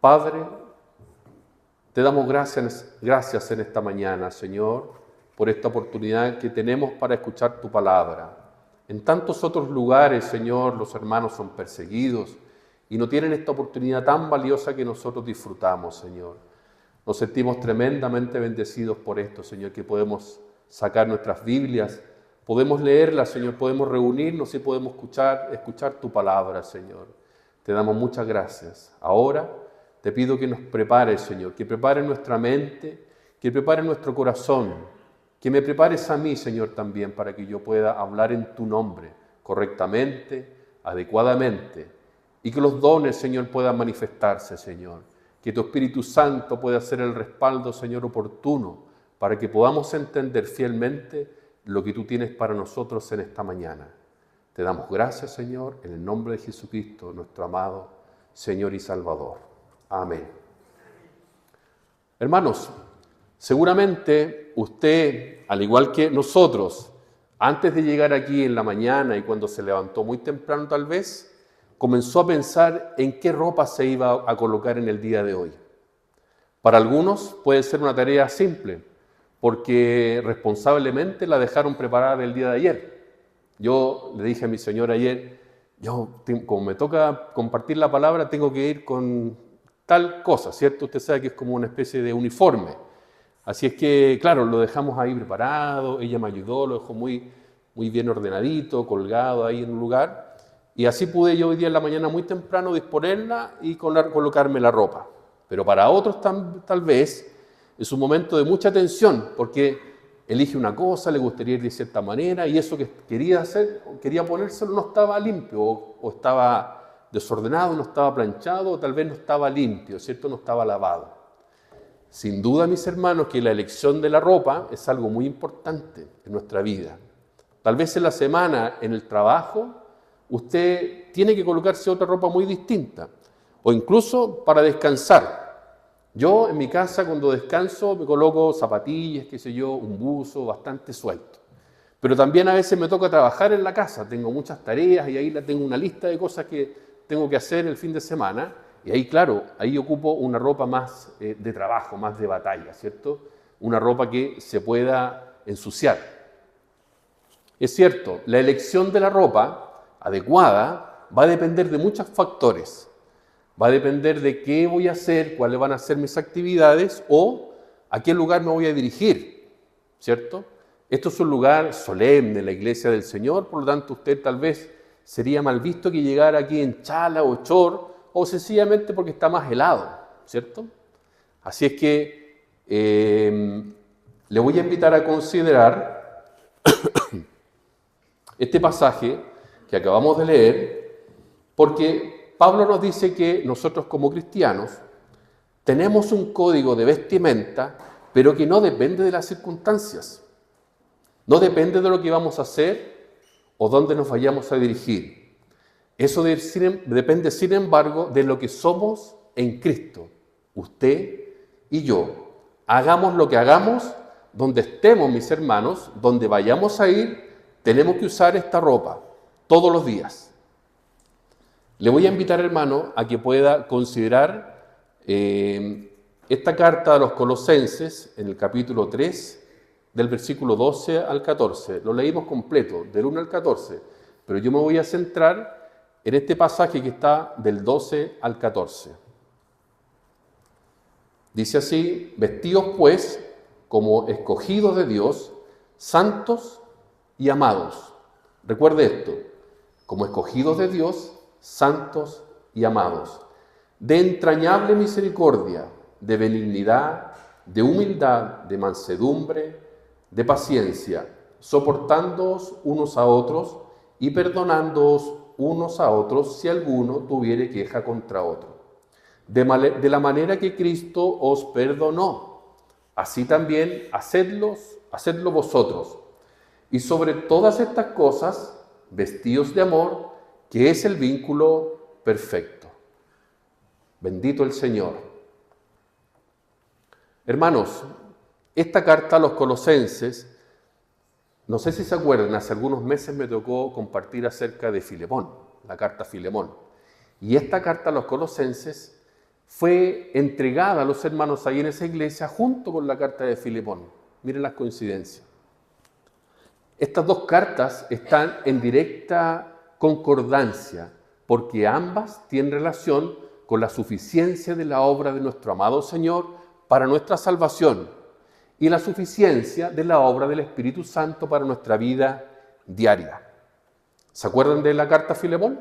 Padre, te damos gracias en esta mañana, Señor, por esta oportunidad que tenemos para escuchar tu palabra. En tantos otros lugares, Señor, los hermanos son perseguidos y no tienen esta oportunidad tan valiosa que nosotros disfrutamos, Señor. Nos sentimos tremendamente bendecidos por esto, Señor, que podemos sacar nuestras Biblias, podemos leerlas, Señor, podemos reunirnos y podemos escuchar tu palabra, Señor. Te damos muchas gracias. Ahora te pido que nos prepares, Señor, que prepares nuestra mente, que prepares nuestro corazón, que me prepares a mí, Señor, también, para que yo pueda hablar en tu nombre correctamente, adecuadamente, y que los dones, Señor, puedan manifestarse, Señor. Que tu Espíritu Santo pueda ser el respaldo, Señor, oportuno, para que podamos entender fielmente lo que tú tienes para nosotros en esta mañana. Te damos gracias, Señor, en el nombre de Jesucristo, nuestro amado Señor y Salvador. Amén. Hermanos, seguramente usted, al igual que nosotros, antes de llegar aquí en la mañana y cuando se levantó muy temprano tal vez, comenzó a pensar en qué ropa se iba a colocar en el día de hoy. Para algunos puede ser una tarea simple, porque responsablemente la dejaron preparada el día de ayer. Yo le dije a mi señora ayer, como me toca compartir la palabra, tengo que ir con tal cosa, ¿cierto? Usted sabe que es como una especie de uniforme. Así es que, claro, lo dejamos ahí preparado, ella me ayudó, lo dejó muy bien ordenadito, colgado ahí en un lugar. Y así pude yo hoy día en la mañana muy temprano disponerla y colocarme la ropa. Pero para otros tal vez es un momento de mucha tensión, porque elige una cosa, le gustaría ir de cierta manera, y eso que quería hacer, quería ponérselo, no estaba limpio, o estaba desordenado, no estaba planchado, o tal vez no estaba limpio, ¿cierto? No estaba lavado. Sin duda, mis hermanos, que la elección de la ropa es algo muy importante en nuestra vida. Tal vez en la semana, en el trabajo, usted tiene que colocarse otra ropa muy distinta, o incluso para descansar. Yo en mi casa cuando descanso me coloco zapatillas, qué sé yo, un buzo bastante suelto. Pero también a veces me toca trabajar en la casa, tengo muchas tareas y ahí tengo una lista de cosas que tengo que hacer el fin de semana. Y ahí, claro, ahí ocupo una ropa más de trabajo, más de batalla, ¿cierto? Una ropa que se pueda ensuciar. Es cierto, la elección de la ropa adecuada va a depender de muchos factores. Va a depender de qué voy a hacer, cuáles van a ser mis actividades o a qué lugar me voy a dirigir, ¿cierto? Esto es un lugar solemne, la iglesia del Señor, por lo tanto usted tal vez sería mal visto que llegara aquí en chala o short o sencillamente porque está más helado, ¿cierto? Así es que le voy a invitar a considerar este pasaje que acabamos de leer, porque Pablo nos dice que nosotros como cristianos tenemos un código de vestimenta, pero que no depende de las circunstancias, no depende de lo que vamos a hacer o dónde nos vayamos a dirigir. Eso depende, sin embargo, de lo que somos en Cristo, usted y yo. Hagamos lo que hagamos, donde estemos, mis hermanos, donde vayamos a ir, tenemos que usar esta ropa todos los días. Le voy a invitar, hermano, a que pueda considerar esta carta a los Colosenses en el capítulo 3, del versículo 12 al 14. Lo leímos completo, del 1 al 14, pero yo me voy a centrar en este pasaje que está del 12 al 14. Dice así: vestidos pues como escogidos de Dios, santos y amados. Recuerde esto, como escogidos de Dios, santos y amados, de entrañable misericordia, de benignidad, de humildad, de mansedumbre, de paciencia, soportándoos unos a otros y perdonándoos unos a otros si alguno tuviere queja contra otro. De la manera que Cristo os perdonó, así también hacedlo vosotros. Y sobre todas estas cosas, vestíos de amor, que es el vínculo perfecto. Bendito el Señor. Hermanos, esta carta a los Colosenses, no sé si se acuerdan, hace algunos meses me tocó compartir acerca de Filemón, la carta a Filemón. Y esta carta a los Colosenses, fue entregada a los hermanos ahí en esa iglesia junto con la carta de Filemón. Miren las coincidencias. Estas dos cartas están en directa concordancia porque ambas tienen relación con la suficiencia de la obra de nuestro amado Señor para nuestra salvación y la suficiencia de la obra del Espíritu Santo para nuestra vida diaria. ¿Se acuerdan de la carta a Filemón?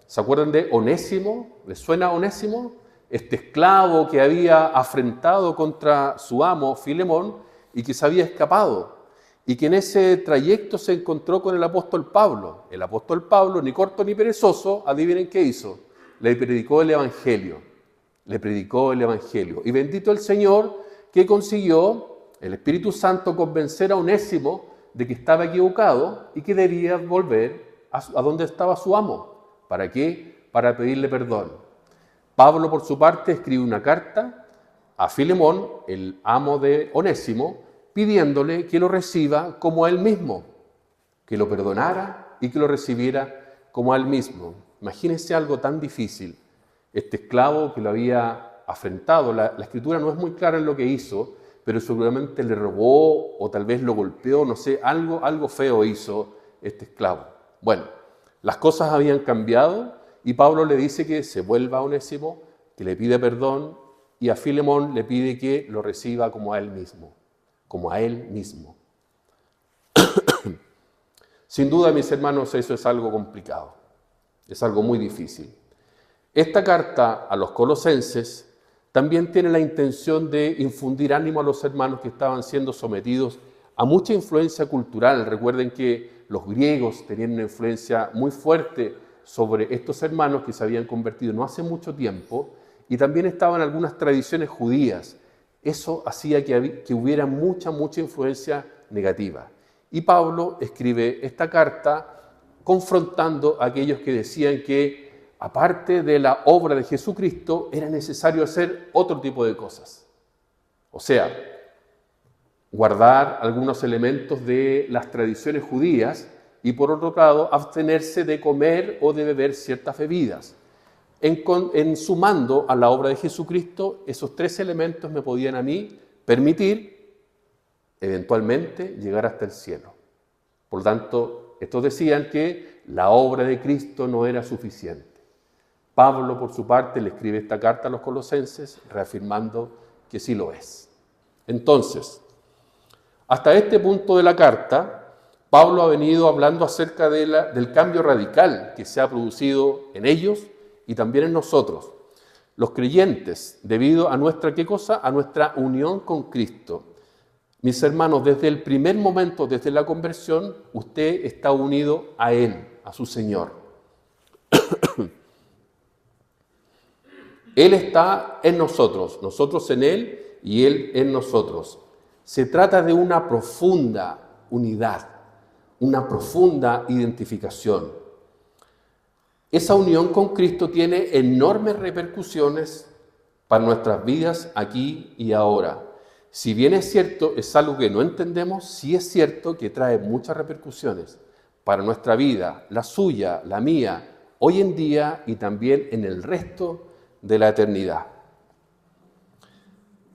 ¿Se acuerdan de Onésimo? ¿Les suena Onésimo? Este esclavo que había afrentado contra su amo Filemón y que se había escapado y que en ese trayecto se encontró con el apóstol Pablo. El apóstol Pablo, ni corto ni perezoso, adivinen qué hizo. Le predicó el Evangelio. Le predicó el Evangelio. Y bendito el Señor que consiguió el Espíritu Santo convencer a Onésimo de que estaba equivocado y que debía volver a donde estaba su amo. ¿Para qué? Para pedirle perdón. Pablo, por su parte, escribe una carta a Filemón, el amo de Onésimo, pidiéndole que lo reciba como a él mismo, que lo perdonara y que lo recibiera como a él mismo. Imagínense algo tan difícil. Este esclavo que lo había afrentado, la escritura no es muy clara en lo que hizo, pero seguramente le robó o tal vez lo golpeó, no sé, algo feo hizo este esclavo. Bueno, las cosas habían cambiado y Pablo le dice que se vuelva a Onésimo, que le pide perdón y a Filemón le pide que lo reciba como a él mismo, como a él mismo. Sin duda, mis hermanos, eso es algo complicado, es algo muy difícil. Esta carta a los colosenses también tiene la intención de infundir ánimo a los hermanos que estaban siendo sometidos a mucha influencia cultural. Recuerden que los griegos tenían una influencia muy fuerte sobre estos hermanos que se habían convertido no hace mucho tiempo, y también estaban algunas tradiciones judías. Eso hacía que hubiera mucha influencia negativa. Y Pablo escribe esta carta confrontando a aquellos que decían que aparte de la obra de Jesucristo, era necesario hacer otro tipo de cosas. O sea, guardar algunos elementos de las tradiciones judías y por otro lado, abstenerse de comer o de beber ciertas bebidas. En sumando a la obra de Jesucristo, esos tres elementos me podían a mí permitir, eventualmente, llegar hasta el cielo. Por lo tanto, estos decían que la obra de Cristo no era suficiente. Pablo, por su parte, le escribe esta carta a los colosenses, reafirmando que sí lo es. Entonces, hasta este punto de la carta, Pablo ha venido hablando acerca del cambio radical que se ha producido en ellos y también en nosotros, los creyentes, debido a nuestra, ¿qué cosa? A nuestra unión con Cristo. Mis hermanos, desde el primer momento, desde la conversión, usted está unido a Él, a su Señor. Él está en nosotros, nosotros en Él y Él en nosotros. Se trata de una profunda unidad, una profunda identificación. Esa unión con Cristo tiene enormes repercusiones para nuestras vidas aquí y ahora. Si bien es cierto, es algo que no entendemos, sí es cierto que trae muchas repercusiones para nuestra vida, la suya, la mía, hoy en día y también en el resto de la eternidad.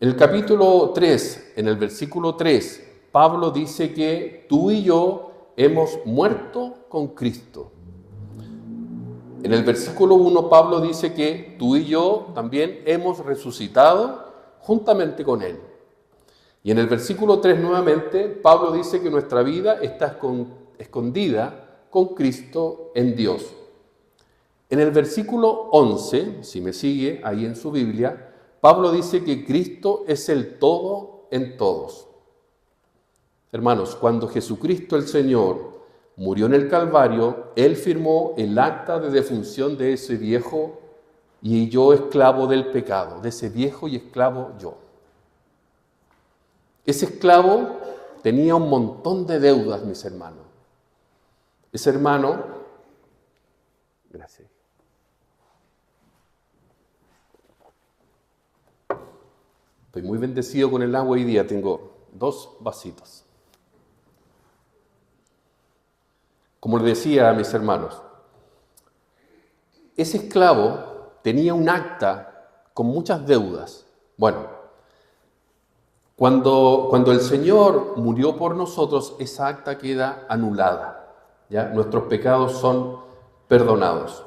En el capítulo 3, en el versículo 3, Pablo dice que tú y yo hemos muerto con Cristo. En el versículo 1, Pablo dice que tú y yo también hemos resucitado juntamente con Él. Y en el versículo 3 nuevamente, Pablo dice que nuestra vida está escondida con Cristo en Dios. En el versículo 11, si me sigue ahí en su Biblia, Pablo dice que Cristo es el todo en todos. Hermanos, cuando Jesucristo el Señor murió en el Calvario, Él firmó el acta de defunción de ese viejo y yo esclavo del pecado, de ese viejo y esclavo yo. Ese esclavo tenía un montón de deudas, mis hermanos. Ese hermano, gracias. Estoy muy bendecido con el agua hoy día, tengo 2 vasitos. Como les decía a mis hermanos, ese esclavo tenía un acta con muchas deudas. Bueno, cuando el Señor murió por nosotros, esa acta queda anulada, ¿ya? Nuestros pecados son perdonados.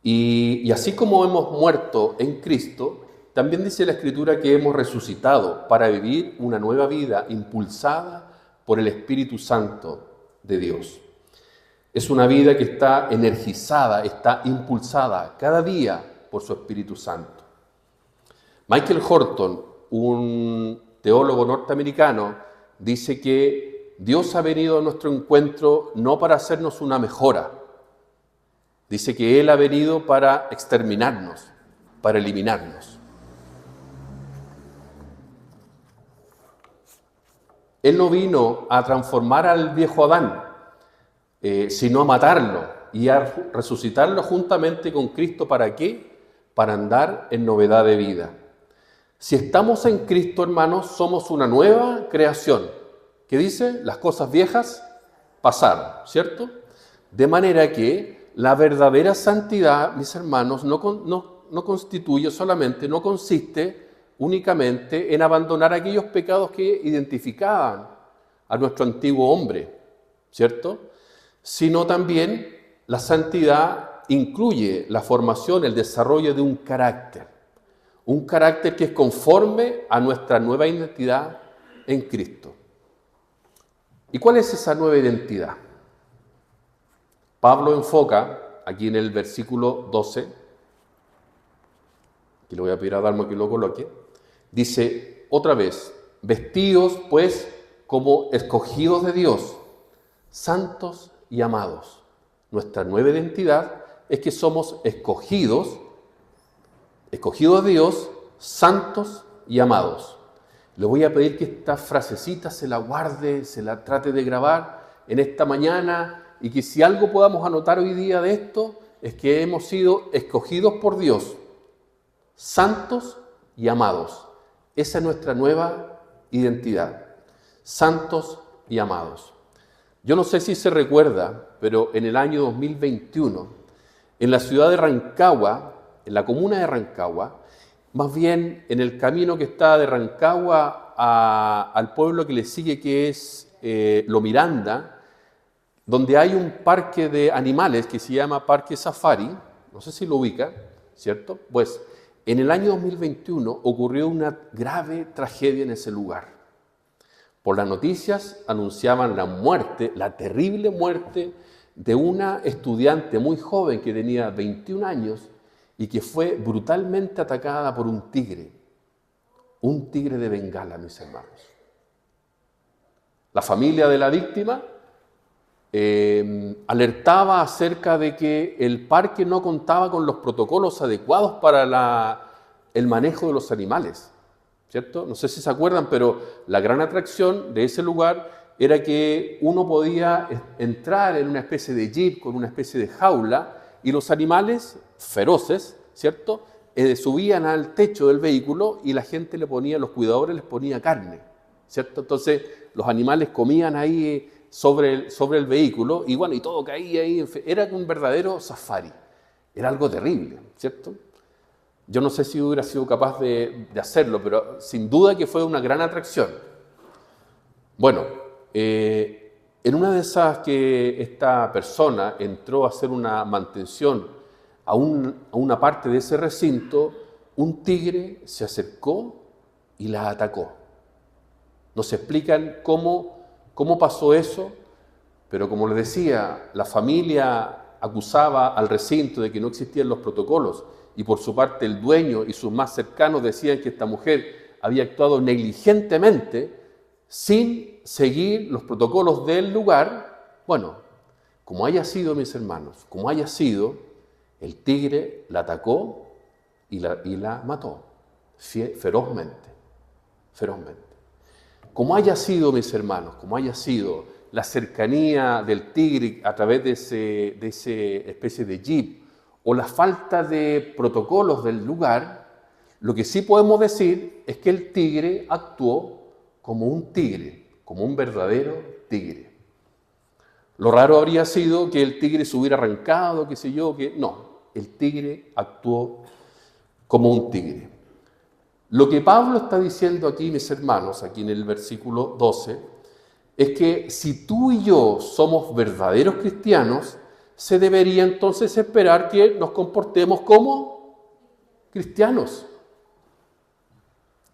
Y así como hemos muerto en Cristo, también dice la Escritura que hemos resucitado para vivir una nueva vida impulsada por el Espíritu Santo de Dios. Es una vida que está energizada, está impulsada cada día por su Espíritu Santo. Michael Horton, un teólogo norteamericano, dice que Dios ha venido a nuestro encuentro no para hacernos una mejora. Dice que Él ha venido para exterminarnos, para eliminarnos. Él no vino a transformar al viejo Adán, sino a matarlo y a resucitarlo juntamente con Cristo. ¿Para qué? Para andar en novedad de vida. Si estamos en Cristo, hermanos, somos una nueva creación. ¿Qué dice? Las cosas viejas pasaron, ¿cierto? De manera que la verdadera santidad, mis hermanos, no constituye solamente, no consiste únicamente en abandonar aquellos pecados que identificaban a nuestro antiguo hombre, ¿cierto? Sino también la santidad incluye la formación, el desarrollo de un carácter que es conforme a nuestra nueva identidad en Cristo. ¿Y cuál es esa nueva identidad? Pablo enfoca aquí en el versículo 12, que le voy a pedir a Dalmo que lo coloque, dice otra vez, vestidos pues como escogidos de Dios, santos y amados. Nuestra nueva identidad es que somos escogidos de Dios, santos y amados. Le voy a pedir que esta frasecita se la guarde, se la trate de grabar en esta mañana y que si algo podamos anotar hoy día de esto es que hemos sido escogidos por Dios, santos y amados. Esa es nuestra nueva identidad, santos y amados. Yo no sé si se recuerda, pero en el año 2021, en la ciudad de Rancagua, en la comuna de Rancagua, más bien en el camino que está de Rancagua al pueblo que le sigue, que es Lo Miranda, donde hay un parque de animales que se llama Parque Safari, no sé si lo ubica, ¿cierto? Pues en el año 2021 ocurrió una grave tragedia en ese lugar. Por las noticias anunciaban la muerte, la terrible muerte de una estudiante muy joven que tenía 21 años y que fue brutalmente atacada por un tigre de Bengala, mis hermanos. La familia de la víctima alertaba acerca de que el parque no contaba con los protocolos adecuados para el manejo de los animales, ¿cierto? No sé si se acuerdan, pero la gran atracción de ese lugar era que uno podía entrar en una especie de jeep con una especie de jaula y los animales feroces, ¿cierto? Subían al techo del vehículo y la gente los cuidadores les ponía carne, ¿cierto? Entonces los animales comían ahí sobre el vehículo y bueno, y todo caía ahí. Era un verdadero safari. Era algo terrible, ¿cierto? Yo no sé si hubiera sido capaz de hacerlo, pero sin duda que fue una gran atracción. Bueno, en una de esas que esta persona entró a hacer una mantención a una parte de ese recinto, un tigre se acercó y la atacó. Nos explican cómo pasó eso, pero como les decía, la familia acusaba al recinto de que no existían los protocolos y por su parte el dueño y sus más cercanos decían que esta mujer había actuado negligentemente sin seguir los protocolos del lugar. Bueno, como haya sido, mis hermanos, como haya sido, el tigre la atacó y la mató ferozmente. Como haya sido, mis hermanos, como haya sido la cercanía del tigre a través de ese especie de jeep o la falta de protocolos del lugar, lo que sí podemos decir es que el tigre actuó como un tigre, como un verdadero tigre. Lo raro habría sido que el tigre se hubiera arrancado, qué sé yo, que no. El tigre actuó como un tigre. Lo que Pablo está diciendo aquí, mis hermanos, aquí en el versículo 12, es que si tú y yo somos verdaderos cristianos, se debería entonces esperar que nos comportemos como cristianos.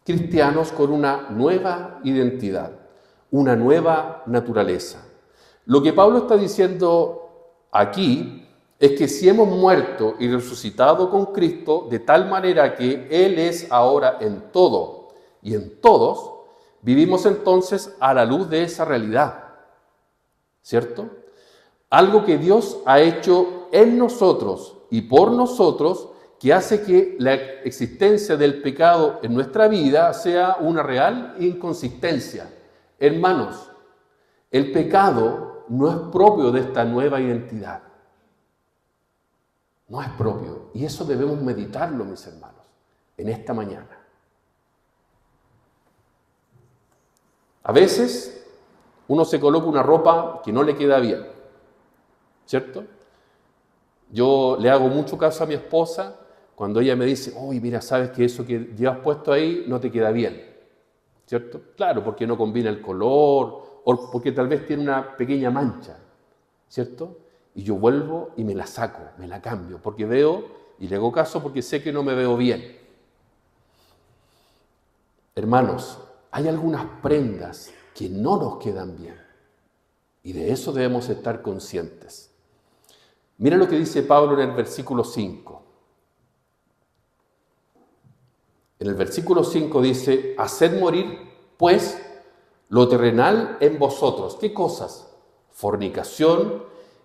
Cristianos con una nueva identidad, una nueva naturaleza. Lo que Pablo está diciendo aquí es que si hemos muerto y resucitado con Cristo de tal manera que Él es ahora en todo y en todos, vivimos entonces a la luz de esa realidad, ¿cierto? Algo que Dios ha hecho en nosotros y por nosotros, que hace que la existencia del pecado en nuestra vida sea una real inconsistencia. Hermanos, el pecado no es propio de esta nueva identidad. No es propio. Y eso debemos meditarlo, mis hermanos, en esta mañana. A veces uno se coloca una ropa que no le queda bien, ¿cierto? Yo le hago mucho caso a mi esposa cuando ella me dice, oye, mira, sabes que eso que llevas puesto ahí no te queda bien, ¿cierto? Claro, porque no combina el color, o porque tal vez tiene una pequeña mancha, ¿cierto? Y yo vuelvo y me la saco, me la cambio, porque veo, y le hago caso porque sé que no me veo bien. Hermanos, hay algunas prendas que no nos quedan bien, y de eso debemos estar conscientes. Mira lo que dice Pablo en el versículo 5. En el versículo 5 dice, haced morir, pues, lo terrenal en vosotros. ¿Qué cosas? Fornicación,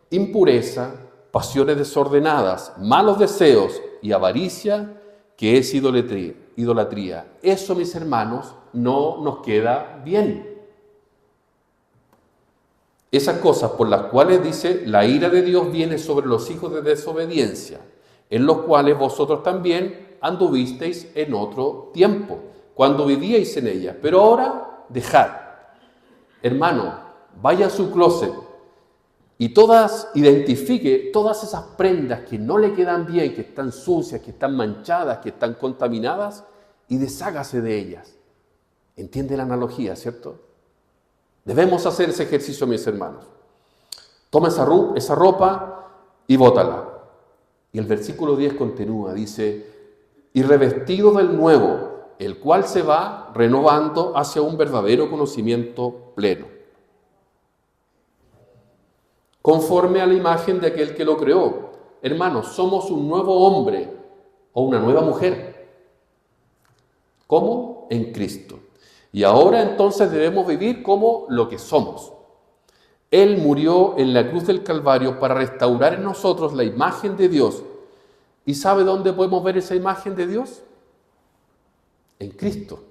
impureza, pasiones desordenadas, malos deseos y avaricia, que es idolatría. Eso, mis hermanos, no nos queda bien. Esas cosas por las cuales dice, la ira de Dios viene sobre los hijos de desobediencia, en los cuales vosotros también anduvisteis en otro tiempo, cuando vivíais en ella. Pero ahora, dejad. Hermano, vaya a su closet y identifique todas esas prendas que no le quedan bien, que están sucias, que están manchadas, que están contaminadas, y deshágase de ellas. ¿Entiende la analogía, cierto? Debemos hacer ese ejercicio, mis hermanos. Toma esa ropa y bótala. Y el versículo 10 continúa, dice, y revestido del nuevo, el cual se va renovando hacia un verdadero conocimiento pleno, conforme a la imagen de aquel que lo creó. Hermanos, somos un nuevo hombre o una nueva mujer. ¿Cómo? En Cristo. Y ahora entonces debemos vivir como lo que somos. Él murió en la cruz del Calvario para restaurar en nosotros la imagen de Dios. ¿Y sabe dónde podemos ver esa imagen de Dios? En Cristo.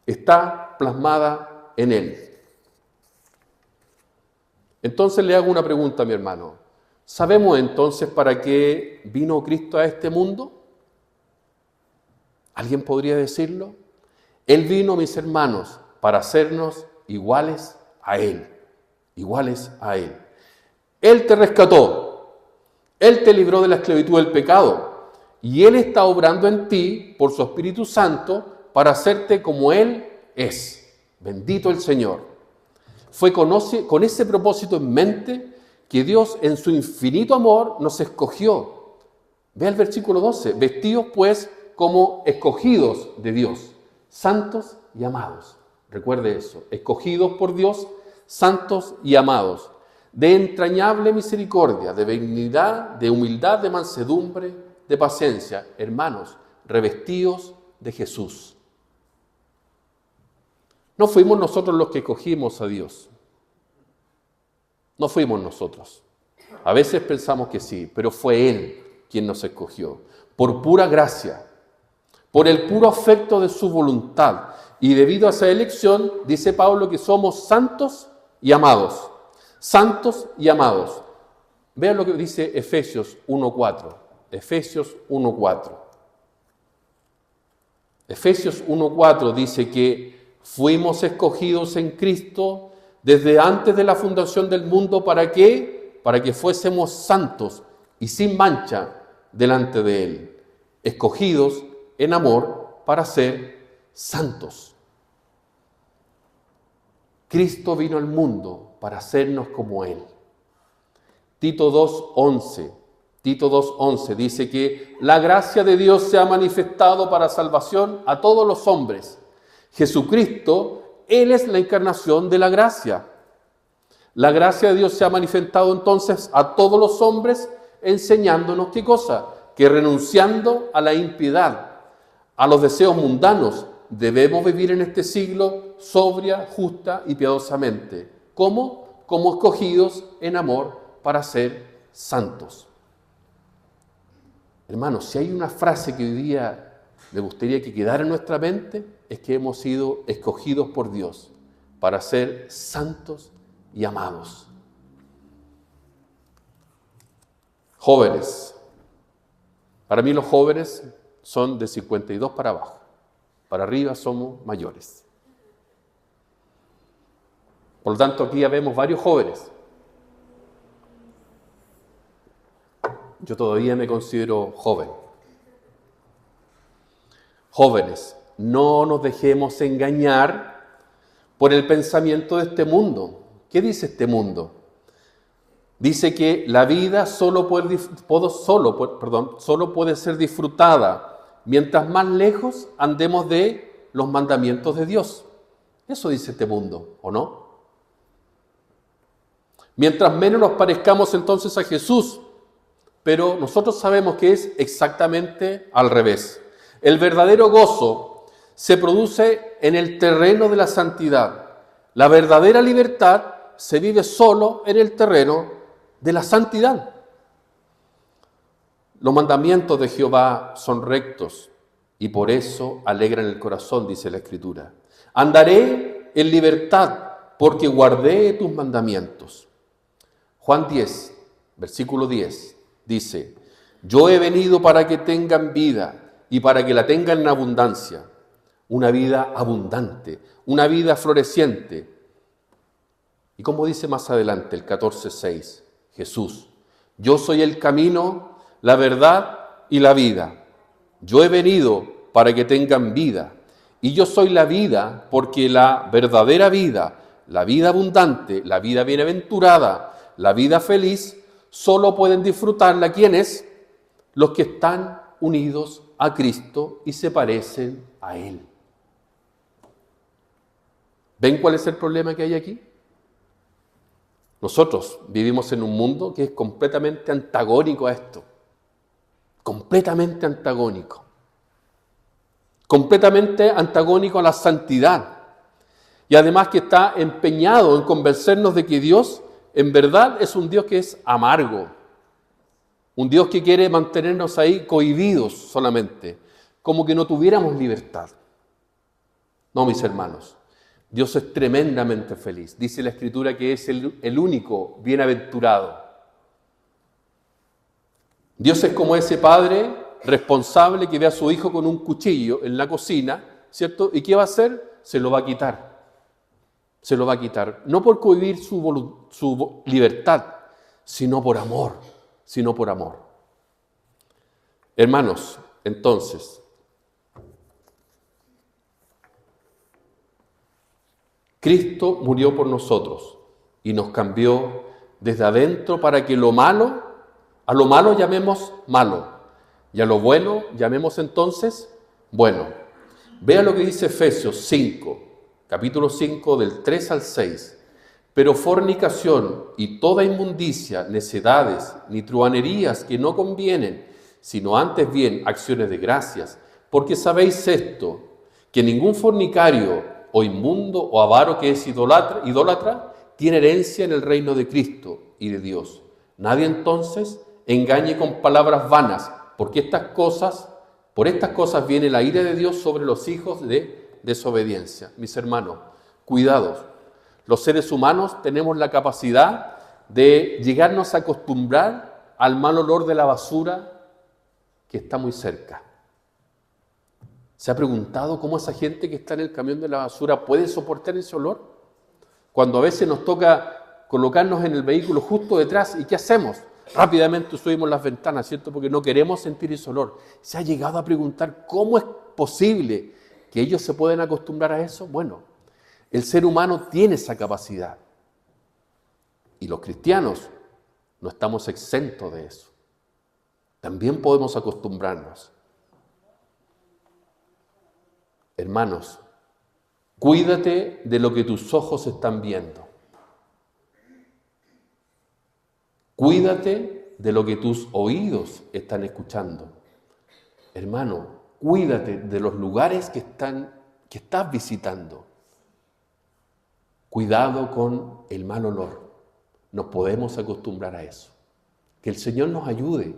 Está plasmada en Él. Entonces le hago una pregunta a mi hermano. ¿Sabemos entonces para qué vino Cristo a este mundo? ¿Alguien podría decirlo? Él vino, mis hermanos, para hacernos iguales a Él. Iguales a Él. Él te rescató. Él te libró de la esclavitud del pecado. Y Él está obrando en ti, por su Espíritu Santo, para hacerte como Él es. Bendito el Señor. Fue con ese propósito en mente que Dios, en su infinito amor, nos escogió. Ve el versículo 12. Vestidos, pues, como escogidos de Dios, santos y amados. Recuerde eso, escogidos por Dios, santos y amados, de entrañable misericordia, de benignidad, de humildad, de mansedumbre, de paciencia. Hermanos, revestidos de Jesús. No fuimos nosotros los que escogimos a Dios. No fuimos nosotros. A veces pensamos que sí, pero fue Él quien nos escogió, por pura gracia, por el puro afecto de su voluntad. Y debido a esa elección, dice Pablo que somos santos y amados. Santos y amados. Vean lo que dice Efesios 1:4. Efesios 1:4. Efesios 1:4 dice que fuimos escogidos en Cristo desde antes de la fundación del mundo. ¿Para qué? Para que fuésemos santos y sin mancha delante de Él. Escogidos en amor para ser santos. Cristo vino al mundo para hacernos como Él. Tito 2:11 dice que la gracia de Dios se ha manifestado para salvación a todos los hombres. Jesucristo, Él es la encarnación de la gracia. La gracia de Dios se ha manifestado entonces a todos los hombres, enseñándonos ¿qué cosa? Que renunciando a la impiedad, a los deseos mundanos, debemos vivir en este siglo sobria, justa y piadosamente. ¿Cómo? Como escogidos en amor para ser santos. Hermanos, si hay una frase que hoy día me gustaría que quedara en nuestra mente, es que hemos sido escogidos por Dios para ser santos y amados. Jóvenes. Para mí los jóvenes son de 52 para abajo. Para arriba somos mayores. Por lo tanto, aquí ya vemos varios jóvenes. Yo todavía me considero joven. Jóvenes, no nos dejemos engañar por el pensamiento de este mundo. ¿Qué dice este mundo? Dice que la vida solo puede ser disfrutada mientras más lejos andemos de los mandamientos de Dios. Eso dice este mundo, ¿o no? Mientras menos nos parezcamos entonces a Jesús, pero nosotros sabemos que es exactamente al revés. El verdadero gozo se produce en el terreno de la santidad. La verdadera libertad se vive solo en el terreno de la santidad. Los mandamientos de Jehová son rectos y por eso alegran el corazón, dice la Escritura. Andaré en libertad porque guardé tus mandamientos. Juan 10, versículo 10, dice: yo he venido para que tengan vida y para que la tengan en abundancia. Una vida abundante, una vida floreciente. Y como dice más adelante el 14:6, Jesús: yo soy el camino, la verdad y la vida. Yo he venido para que tengan vida. Y yo soy la vida, porque la verdadera vida, la vida abundante, la vida bienaventurada, la vida feliz, solo pueden disfrutarla ¿quiénes? Los que están unidos a Cristo y se parecen a Él. ¿Ven cuál es el problema que hay aquí? Nosotros vivimos en un mundo que es completamente antagónico a esto. Completamente antagónico. Completamente antagónico a la santidad. Y además que está empeñado en convencernos de que Dios en verdad es un Dios que es amargo. Un Dios que quiere mantenernos ahí cohibidos solamente. Como que no tuviéramos libertad. No, mis hermanos. Dios es tremendamente feliz. Dice la Escritura que es el único bienaventurado. Dios es como ese padre responsable que ve a su hijo con un cuchillo en la cocina, ¿cierto? ¿Y qué va a hacer? Se lo va a quitar. Se lo va a quitar. No por cohibir su libertad, sino por amor. Sino por amor. Hermanos, entonces, Cristo murió por nosotros y nos cambió desde adentro para que a lo malo llamemos malo y a lo bueno llamemos entonces bueno. Vea lo que dice Efesios 5, capítulo 5 del 3 al 6. Pero fornicación y toda inmundicia, necedades, ni truhanerías que no convienen, sino antes bien acciones de gracias, porque sabéis esto, que ningún fornicario o inmundo o avaro que es idólatra tiene herencia en el reino de Cristo y de Dios. Nadie entonces engañe con palabras vanas, porque por estas cosas viene la ira de Dios sobre los hijos de desobediencia. Mis hermanos, cuidados. Los seres humanos tenemos la capacidad de llegarnos a acostumbrar al mal olor de la basura que está muy cerca. ¿Se ha preguntado cómo esa gente que está en el camión de la basura puede soportar ese olor? Cuando a veces nos toca colocarnos en el vehículo justo detrás, ¿y qué hacemos? rápidamente subimos las ventanas, ¿cierto? Porque no queremos sentir ese olor. ¿Se ha llegado a preguntar cómo es posible que ellos se puedan acostumbrar a eso? Bueno, el ser humano tiene esa capacidad. Y los cristianos no estamos exentos de eso. También podemos acostumbrarnos. Hermanos, cuídate de lo que tus ojos están viendo. Cuídate de lo que tus oídos están escuchando. Hermano, cuídate de los lugares que estás visitando. Cuidado con el mal olor. Nos podemos acostumbrar a eso. Que el Señor nos ayude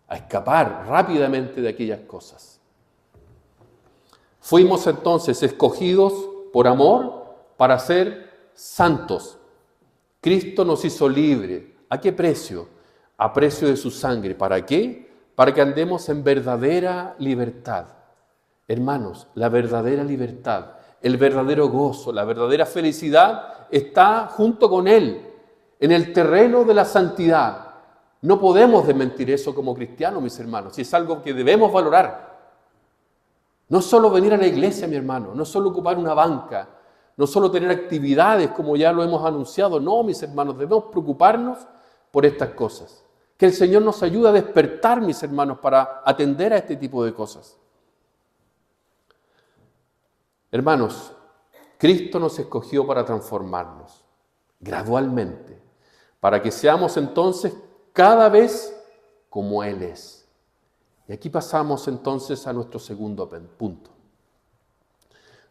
a escapar rápidamente de aquellas cosas. Fuimos entonces escogidos por amor para ser santos. Cristo nos hizo libres. ¿A qué precio? A precio de su sangre. ¿Para qué? Para que andemos en verdadera libertad. Hermanos, la verdadera libertad, el verdadero gozo, la verdadera felicidad está junto con Él, en el terreno de la santidad. No podemos desmentir eso como cristianos, mis hermanos, y es algo que debemos valorar. No solo venir a la iglesia, mi hermano, no solo ocupar una banca, no solo tener actividades como ya lo hemos anunciado. No, mis hermanos, debemos preocuparnos por estas cosas. Que el Señor nos ayude a despertar, mis hermanos, para atender a este tipo de cosas. Hermanos, Cristo nos escogió para transformarnos gradualmente, para que seamos entonces cada vez como Él es. Y aquí pasamos entonces a nuestro segundo punto.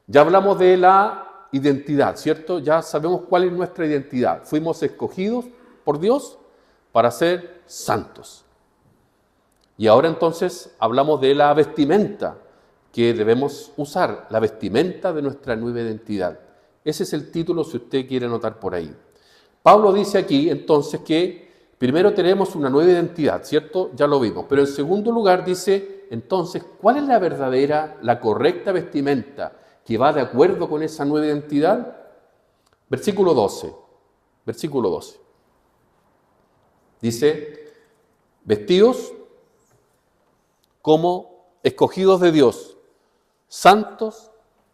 Ya hablamos de la identidad, ¿cierto? Ya sabemos cuál es nuestra identidad. Fuimos escogidos por Dios para ser santos. Y ahora entonces hablamos de la vestimenta que debemos usar, la vestimenta de nuestra nueva identidad. Ese es el título si usted quiere anotar por ahí. Pablo dice aquí entonces que primero tenemos una nueva identidad, ¿cierto? Ya lo vimos. Pero en segundo lugar dice entonces, ¿cuál es la verdadera, la correcta vestimenta que va de acuerdo con esa nueva identidad? Versículo 12. Dice, vestidos como escogidos de Dios, santos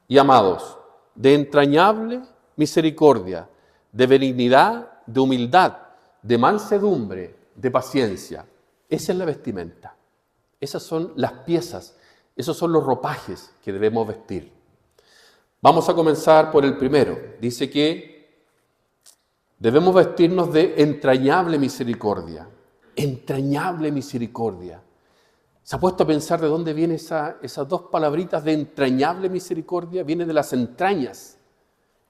y amados, de entrañable misericordia, de benignidad, de humildad, de mansedumbre, de paciencia. Esa es la vestimenta. Esas son las piezas, esos son los ropajes que debemos vestir. Vamos a comenzar por el primero. Dice que debemos vestirnos de entrañable misericordia. Entrañable misericordia. ¿Se ha puesto a pensar de dónde vienen esas dos palabritas de entrañable misericordia? Viene de las entrañas.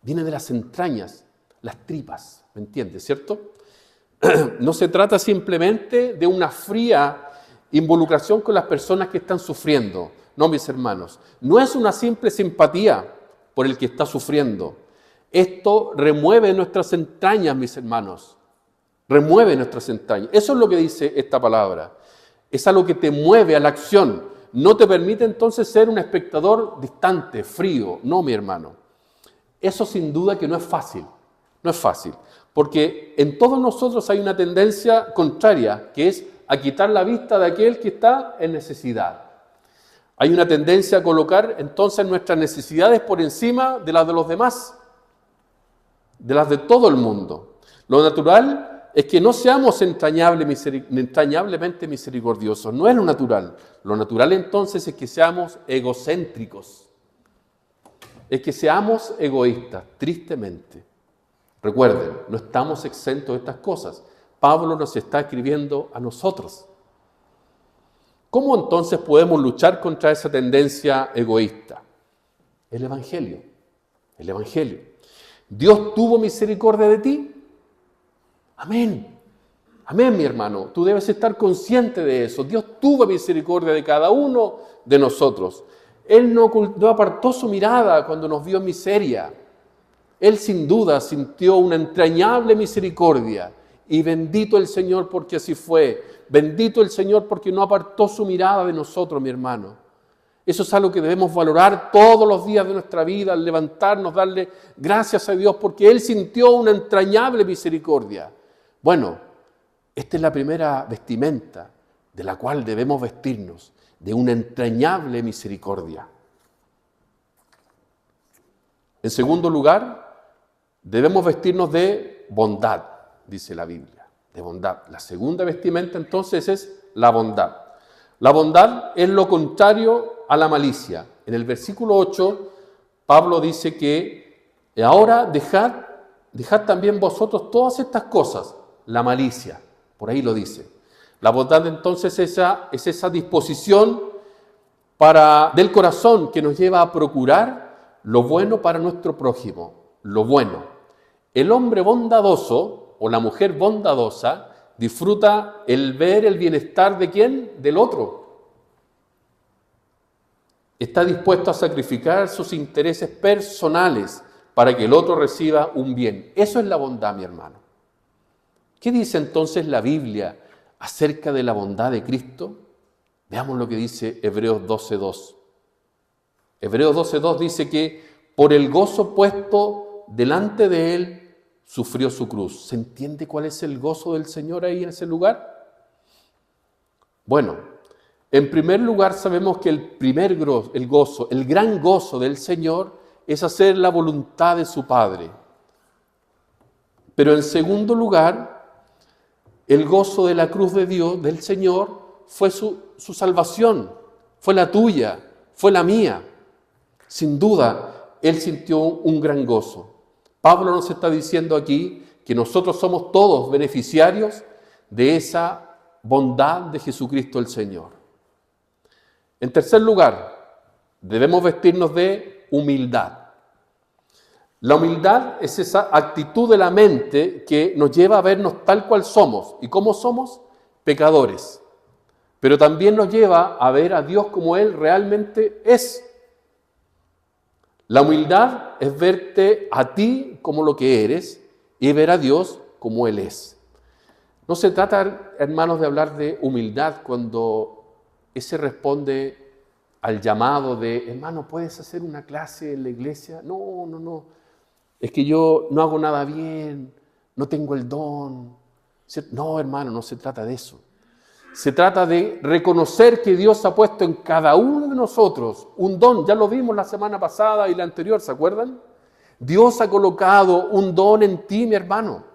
Viene de las entrañas, las tripas, ¿me entiendes, cierto? No se trata simplemente de una fría involucración con las personas que están sufriendo. No, mis hermanos. No es una simple simpatía por el que está sufriendo. Esto remueve nuestras entrañas, mis hermanos. Remueve nuestras entrañas. Eso es lo que dice esta palabra. Es algo que te mueve a la acción. No te permite entonces ser un espectador distante, frío. No, mi hermano. Eso sin duda que no es fácil. No es fácil. Porque en todos nosotros hay una tendencia contraria, que es a quitar la vista de aquel que está en necesidad. Hay una tendencia a colocar entonces nuestras necesidades por encima de las de los demás, de las de todo el mundo. Lo natural es que no seamos entrañablemente misericordiosos. No es lo natural. Lo natural entonces es que seamos egocéntricos. Es que seamos egoístas, tristemente. Recuerden, no estamos exentos de estas cosas. Pablo nos está escribiendo a nosotros. ¿Cómo entonces podemos luchar contra esa tendencia egoísta? El Evangelio. El Evangelio. ¿Dios tuvo misericordia de ti? Amén. Amén, mi hermano. Tú debes estar consciente de eso. Dios tuvo misericordia de cada uno de nosotros. Él no apartó su mirada cuando nos vio en miseria. Él sin duda sintió una entrañable misericordia. Y bendito el Señor porque así fue. Bendito el Señor porque no apartó su mirada de nosotros, mi hermano. Eso es algo que debemos valorar todos los días de nuestra vida, al levantarnos, darle gracias a Dios porque Él sintió una entrañable misericordia. Bueno, Esta es la primera vestimenta de la cual debemos vestirnos, de una entrañable misericordia. En segundo lugar, debemos vestirnos de bondad, dice la Biblia, de bondad. La segunda vestimenta entonces es la bondad. La bondad es lo contrario a la malicia. En el versículo 8, Pablo dice que ahora dejad también vosotros todas estas cosas, la malicia, por ahí lo dice. La bondad entonces es esa disposición del corazón que nos lleva a procurar lo bueno para nuestro prójimo, lo bueno. El hombre bondadoso o la mujer bondadosa disfruta el ver el bienestar ¿de quién? Del otro. Está dispuesto a sacrificar sus intereses personales para que el otro reciba un bien. Eso es la bondad, mi hermano. ¿Qué dice entonces la Biblia acerca de la bondad de Cristo? Veamos lo que dice Hebreos 12:2. Hebreos 12:2 dice que por el gozo puesto delante de él sufrió su cruz. ¿Se entiende cuál es el gozo del Señor ahí en ese lugar? Bueno, en primer lugar sabemos que el gran gozo del Señor es hacer la voluntad de su Padre. Pero en segundo lugar, el gozo de la cruz de Dios, del Señor, fue su salvación, fue la tuya, fue la mía. Sin duda, Él sintió un gran gozo. Pablo nos está diciendo aquí que nosotros somos todos beneficiarios de esa bondad de Jesucristo el Señor. En tercer lugar, debemos vestirnos de humildad. La humildad es esa actitud de la mente que nos lleva a vernos tal cual somos. ¿Y cómo somos? Pecadores. Pero también nos lleva a ver a Dios como Él realmente es. La humildad es verte a ti como lo que eres y ver a Dios como Él es. No se trata, hermanos, de hablar de humildad cuando ese responde al llamado de, hermano, ¿puedes hacer una clase en la iglesia? No. Es que yo no hago nada bien, no tengo el don. No, hermano, no se trata de eso. Se trata de reconocer que Dios ha puesto en cada uno de nosotros un don. Ya lo vimos la semana pasada y la anterior, ¿se acuerdan? Dios ha colocado un don en ti, mi hermano.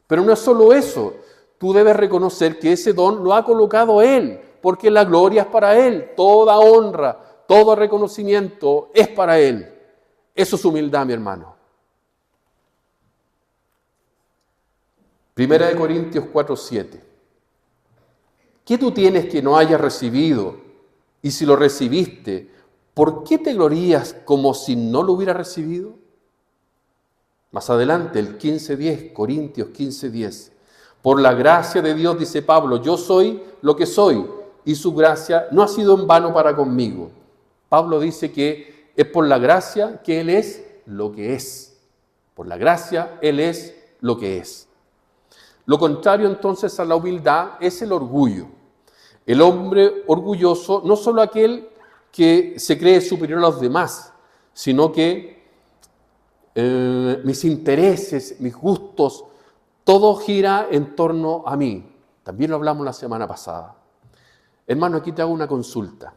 Pero no es solo eso. Tú debes reconocer que ese don lo ha colocado Él, porque la gloria es para Él. Toda honra, todo reconocimiento es para Él. Eso es humildad, mi hermano. Primera de Corintios 4:7. ¿Qué tú tienes que no hayas recibido? Y si lo recibiste, ¿por qué te glorías como si no lo hubieras recibido? Más adelante, el 15:10, Corintios 15:10. Por la gracia de Dios, dice Pablo, yo soy lo que soy, y su gracia no ha sido en vano para conmigo. Pablo dice que es por la gracia que Él es lo que es. Por la gracia, Él es lo que es. Lo contrario entonces a la humildad es el orgullo. El hombre orgulloso, no solo aquel que se cree superior a los demás, sino que mis intereses, mis gustos, todo gira en torno a mí. También lo hablamos la semana pasada. Hermano, aquí te hago una consulta.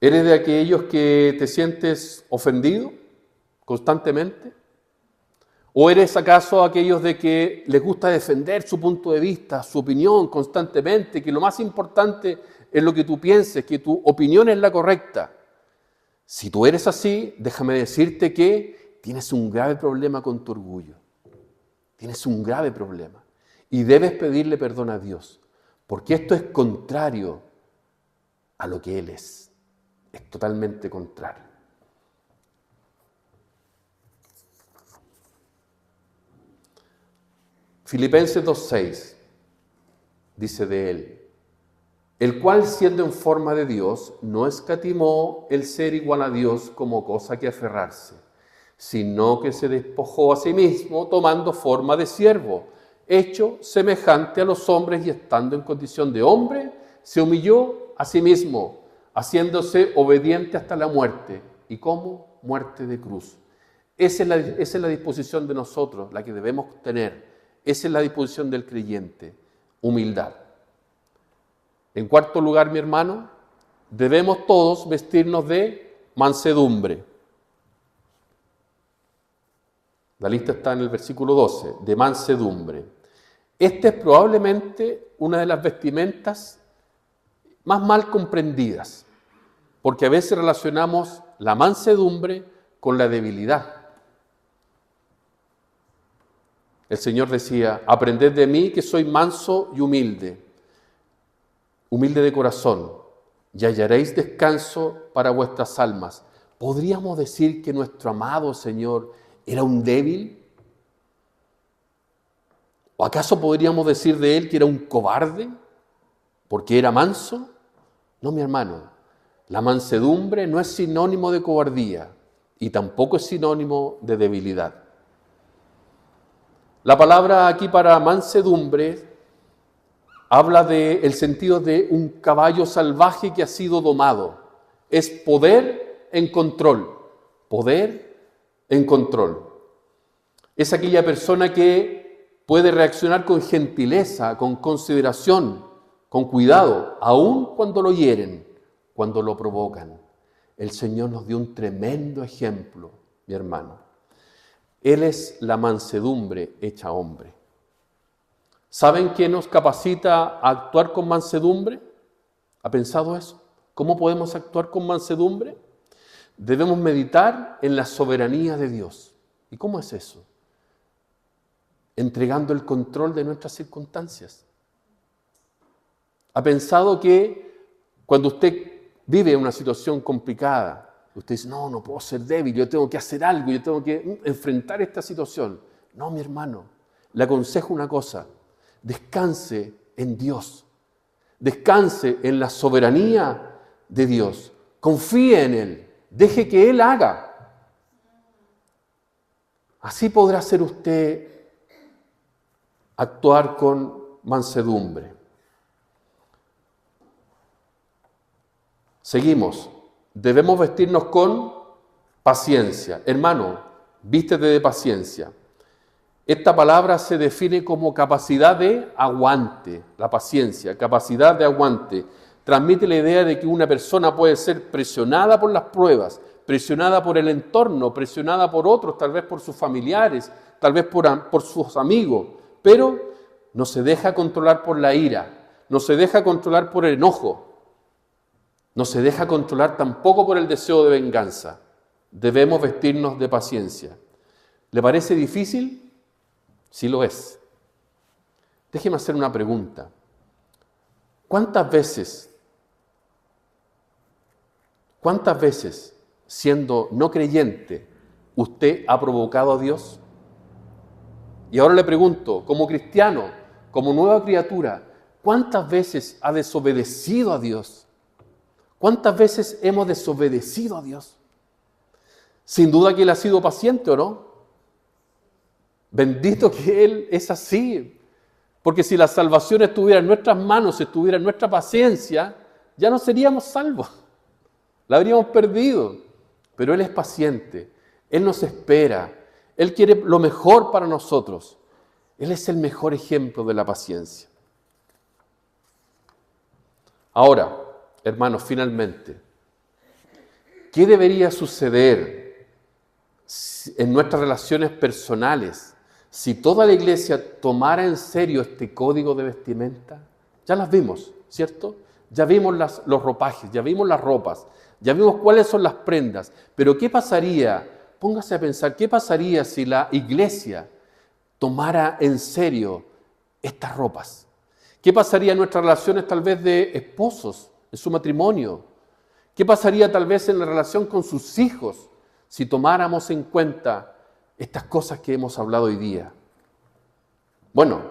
¿Eres de aquellos que te sientes ofendido constantemente? ¿O eres acaso aquellos de que les gusta defender su punto de vista, su opinión constantemente, que lo más importante es lo que tú pienses, que tu opinión es la correcta? Si tú eres así, déjame decirte que tienes un grave problema con tu orgullo. Tienes un grave problema. Y debes pedirle perdón a Dios, porque esto es contrario a lo que Él es. Es totalmente contrario. Filipenses 2:6 dice de Él, el cual siendo en forma de Dios, no escatimó el ser igual a Dios como cosa que aferrarse, sino que se despojó a sí mismo tomando forma de siervo, hecho semejante a los hombres y estando en condición de hombre, se humilló a sí mismo, haciéndose obediente hasta la muerte. ¿Y cómo? Muerte de cruz. Esa es la disposición de nosotros, la que debemos tener Esa es la disposición del creyente, humildad. En cuarto lugar, mi hermano, debemos todos vestirnos de mansedumbre. La lista está en el versículo 12, de mansedumbre. Esta es probablemente una de las vestimentas más mal comprendidas, porque a veces relacionamos la mansedumbre con la debilidad. El Señor decía, aprended de mí que soy manso y humilde de corazón, y hallaréis descanso para vuestras almas. ¿Podríamos decir que nuestro amado Señor era un débil? ¿O acaso podríamos decir de Él que era un cobarde porque era manso? No, mi hermano, la mansedumbre no es sinónimo de cobardía y tampoco es sinónimo de debilidad. La palabra aquí para mansedumbre habla del sentido de un caballo salvaje que ha sido domado. Es poder en control. Poder en control. Es aquella persona que puede reaccionar con gentileza, con consideración, con cuidado, aun cuando lo hieren, cuando lo provocan. El Señor nos dio un tremendo ejemplo, mi hermano. Él es la mansedumbre hecha hombre. ¿Saben qué nos capacita a actuar con mansedumbre? ¿Ha pensado eso? ¿Cómo podemos actuar con mansedumbre? Debemos meditar en la soberanía de Dios. ¿Y cómo es eso? Entregando el control de nuestras circunstancias. ¿Ha pensado que cuando usted vive una situación complicada, usted dice, no puedo ser débil, yo tengo que hacer algo, yo tengo que enfrentar esta situación? No, mi hermano, le aconsejo una cosa, descanse en Dios, descanse en la soberanía de Dios, confíe en Él, deje que Él haga. Así podrá ser usted actuar con mansedumbre. Seguimos. Debemos vestirnos con paciencia. Hermano, vístete de paciencia. Esta palabra se define como capacidad de aguante, la paciencia, capacidad de aguante. Transmite la idea de que una persona puede ser presionada por las pruebas, presionada por el entorno, presionada por otros, tal vez por sus familiares, tal vez por sus amigos, pero no se deja controlar por la ira, no se deja controlar por el enojo, no se deja controlar tampoco por el deseo de venganza. Debemos vestirnos de paciencia. ¿Le parece difícil? Sí lo es. Déjeme hacer una pregunta. ¿Cuántas veces, siendo no creyente, usted ha provocado a Dios? Y ahora le pregunto, como cristiano, como nueva criatura, ¿cuántas veces ha desobedecido a Dios? ¿Cuántas veces hemos desobedecido a Dios? Sin duda que Él ha sido paciente, ¿o no? Bendito que Él es así. Porque si la salvación estuviera en nuestras manos, estuviera en nuestra paciencia, ya no seríamos salvos. La habríamos perdido. Pero Él es paciente. Él nos espera. Él quiere lo mejor para nosotros. Él es el mejor ejemplo de la paciencia. Ahora, hermanos, finalmente, ¿qué debería suceder en nuestras relaciones personales si toda la iglesia tomara en serio este código de vestimenta? Ya las vimos, ¿cierto? Ya vimos los ropajes, ya vimos las ropas, ya vimos cuáles son las prendas. Pero ¿qué pasaría? Póngase a pensar, ¿qué pasaría si la iglesia tomara en serio estas ropas? ¿Qué pasaría en nuestras relaciones tal vez de esposos, en su matrimonio? ¿Qué pasaría tal vez en la relación con sus hijos si tomáramos en cuenta estas cosas que hemos hablado hoy día? Bueno,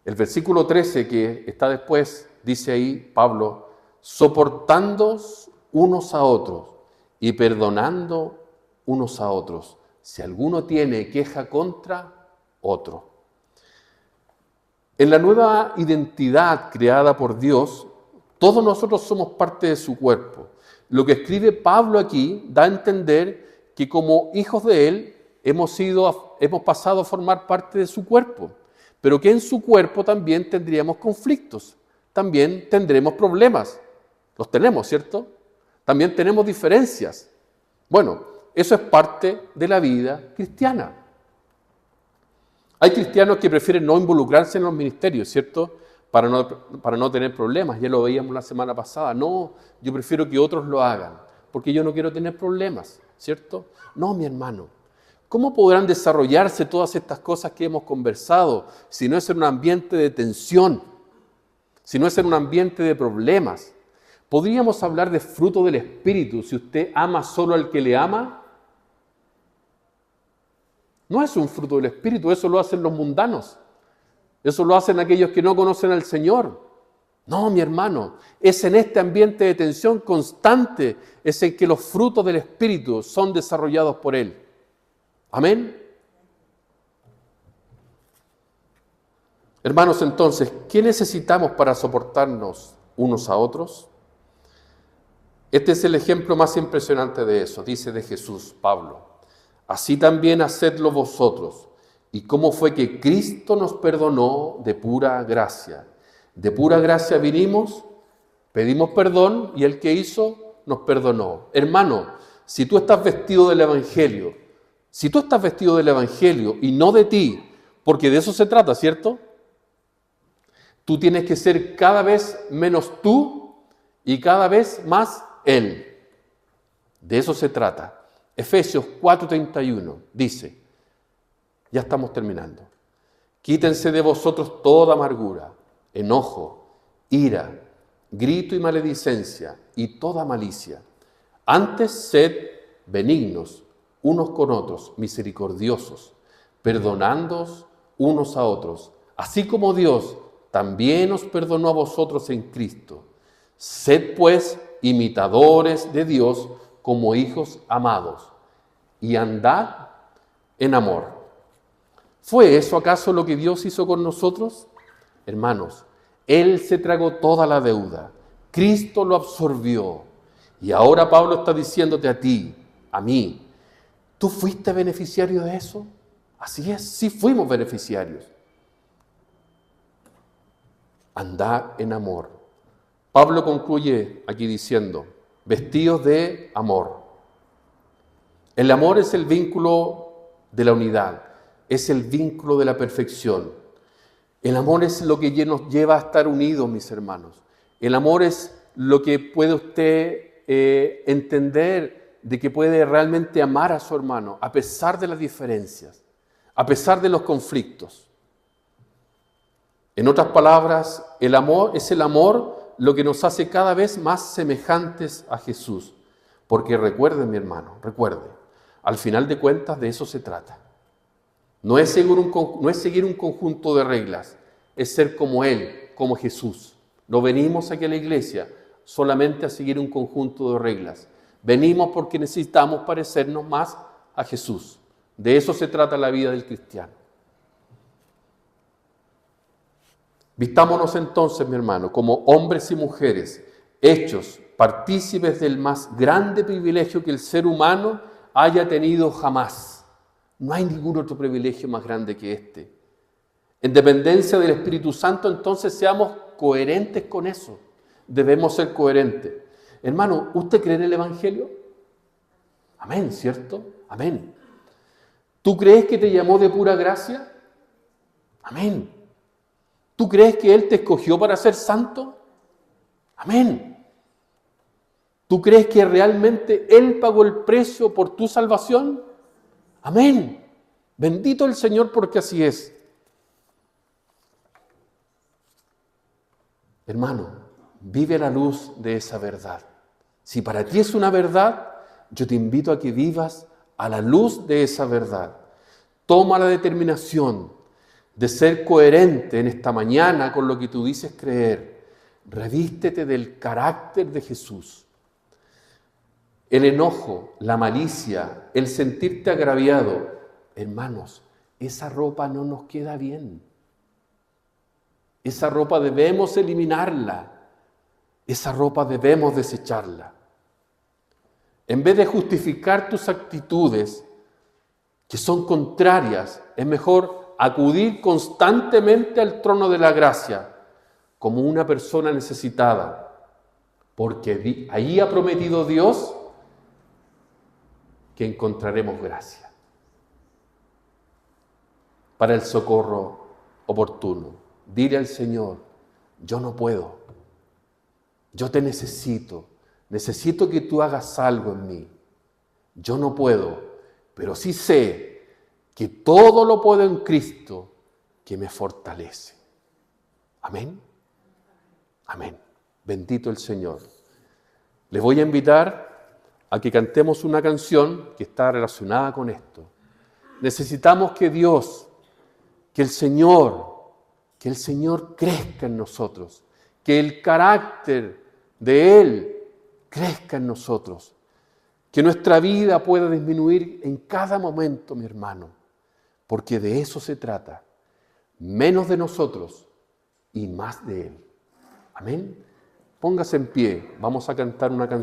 el versículo 13 que está después, dice ahí Pablo, soportándoos unos a otros y perdonando unos a otros, si alguno tiene queja contra otro. En la nueva identidad creada por Dios, todos nosotros somos parte de su cuerpo. Lo que escribe Pablo aquí da a entender que como hijos de Él hemos sido hemos pasado a formar parte de su cuerpo, pero que en su cuerpo también tendríamos conflictos, también tendremos problemas. Los tenemos, ¿cierto? También tenemos diferencias. Bueno, eso es parte de la vida cristiana. Hay cristianos que prefieren no involucrarse en los ministerios, ¿cierto? Para no tener problemas. Ya lo veíamos la semana pasada. No, yo prefiero que otros lo hagan, porque yo no quiero tener problemas, ¿cierto? No, mi hermano. ¿Cómo podrán desarrollarse todas estas cosas que hemos conversado si no es en un ambiente de tensión, si no es en un ambiente de problemas? ¿Podríamos hablar de fruto del Espíritu si usted ama solo al que le ama? No es un fruto del Espíritu, eso lo hacen los mundanos. Eso lo hacen aquellos que no conocen al Señor. No, mi hermano, es en este ambiente de tensión constante, es en que los frutos del Espíritu son desarrollados por Él. Amén. Hermanos, entonces, ¿qué necesitamos para soportarnos unos a otros? Este es el ejemplo más impresionante de eso, dice de Jesús, Pablo. Así también hacedlo vosotros. ¿Y cómo fue que Cristo nos perdonó de pura gracia? De pura gracia vinimos, pedimos perdón y el que hizo nos perdonó. Hermano, si tú estás vestido del Evangelio, y no de ti, porque de eso se trata, ¿cierto? Tú tienes que ser cada vez menos tú y cada vez más Él. De eso se trata. Efesios 4:31 dice, ya estamos terminando, quítense de vosotros toda amargura, enojo, ira, grito y maledicencia y toda malicia. Antes sed benignos unos con otros, misericordiosos, perdonándoos unos a otros, así como Dios también os perdonó a vosotros en Cristo. Sed pues imitadores de Dios como hijos amados, y andad en amor. ¿Fue eso acaso lo que Dios hizo con nosotros? Hermanos, Él se tragó toda la deuda, Cristo lo absorbió, y ahora Pablo está diciéndote a ti, a mí, ¿tú fuiste beneficiario de eso? Así es, sí fuimos beneficiarios. Andad en amor. Pablo concluye aquí diciendo, vestidos de amor. El amor es el vínculo de la unidad, es el vínculo de la perfección. El amor es lo que nos lleva a estar unidos, mis hermanos. El amor es lo que puede usted entender de que puede realmente amar a su hermano, a pesar de las diferencias, a pesar de los conflictos. En otras palabras, el amor es el amor lo que nos hace cada vez más semejantes a Jesús. Porque recuerde, mi hermano, recuerde, al final de cuentas de eso se trata. No es seguir un conjunto de reglas, es ser como Él, como Jesús. No venimos aquí a la iglesia solamente a seguir un conjunto de reglas. Venimos porque necesitamos parecernos más a Jesús. De eso se trata la vida del cristiano. Vistámonos entonces, mi hermano, como hombres y mujeres, hechos partícipes del más grande privilegio que el ser humano haya tenido jamás. No hay ningún otro privilegio más grande que este. En dependencia del Espíritu Santo, entonces seamos coherentes con eso. Debemos ser coherentes. Hermano, ¿usted cree en el Evangelio? Amén, ¿cierto? Amén. ¿Tú crees que te llamó de pura gracia? Amén. ¿Tú crees que Él te escogió para ser santo? Amén. ¿Tú crees que realmente Él pagó el precio por tu salvación? Amén. Bendito el Señor porque así es. Hermano, vive a la luz de esa verdad. Si para ti es una verdad, yo te invito a que vivas a la luz de esa verdad. Toma la determinación de ser coherente en esta mañana con lo que tú dices creer. Revístete del carácter de Jesús. El enojo, la malicia, el sentirte agraviado, hermanos, esa ropa no nos queda bien. Esa ropa debemos eliminarla. Esa ropa debemos desecharla. En vez de justificar tus actitudes, que son contrarias, es mejor acudir constantemente al trono de la gracia como una persona necesitada, porque ahí ha prometido Dios que encontraremos gracia para el socorro oportuno. Dile al Señor, yo no puedo, yo te necesito que tú hagas algo en mí. Yo no puedo, pero sí sé que todo lo puedo en Cristo que me fortalece. Amén. Amén. Bendito el Señor. Les voy a invitar a que cantemos una canción que está relacionada con esto. Necesitamos que Dios, que el Señor crezca en nosotros, que el carácter de Él crezca en nosotros, que nuestra vida pueda disminuir en cada momento, mi hermano, porque de eso se trata, menos de nosotros y más de Él. Amén. Póngase en pie, vamos a cantar una canción.